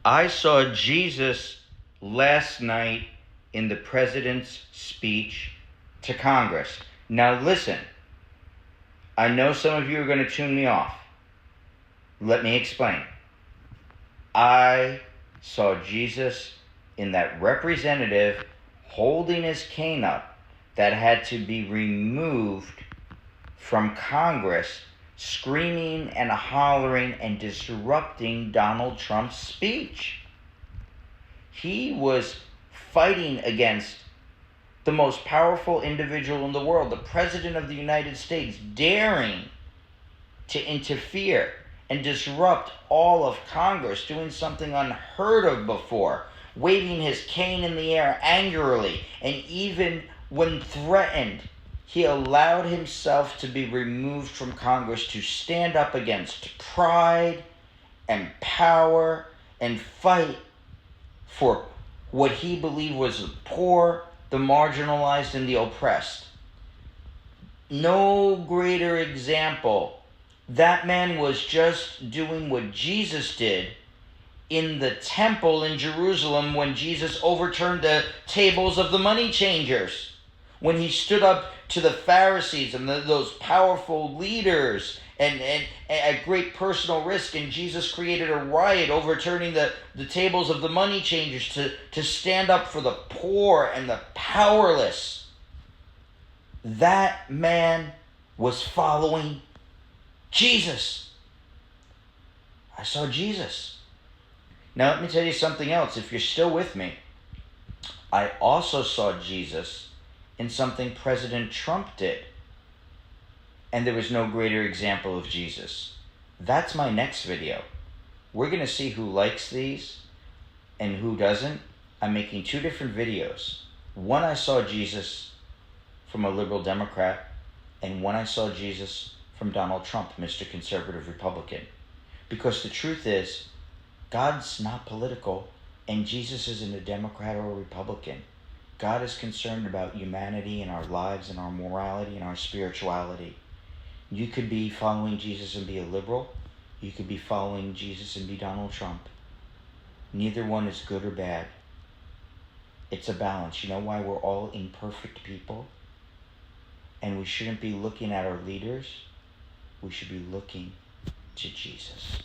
I saw Jesus last night in the president's speech to Congress. Now listen, I know some of you are going to tune me off. Let me explain. I saw Jesus in that representative holding his cane up that had to be removed from Congress, screaming and hollering and disrupting Donald Trump's speech. He was fighting against the most powerful individual in the world, the President of the United States, daring to interfere and disrupt all of Congress, doing something unheard of before, waving his cane in the air angrily, and even when threatened, he allowed himself to be removed from Congress to stand up against pride and power and fight for what he believed was the poor, the marginalized, and the oppressed. No greater example. That man was just doing what Jesus did in the temple in Jerusalem when Jesus overturned the tables of the money changers. When he stood up to the Pharisees and those powerful leaders and at great personal risk, and Jesus created a riot overturning the tables of the money changers to stand up for the poor and the powerless. That man was following Jesus. I saw Jesus. Now let me tell you something else, if you're still with me. I also saw Jesus in something President Trump did. And there was no greater example of Jesus. That's my next video. We're going to see who likes these and who doesn't. I'm making two different videos. One, I saw Jesus from a liberal Democrat, and one I saw Jesus from Donald Trump, Mr. Conservative Republican. Because the truth is, God's not political, and Jesus isn't a Democrat or a Republican. God is concerned about humanity and our lives and our morality and our spirituality. You could be following Jesus and be a liberal. You could be following Jesus and be Donald Trump. Neither one is good or bad. It's a balance. You know why we're all imperfect people? And we shouldn't be looking at our leaders. We should be looking to Jesus.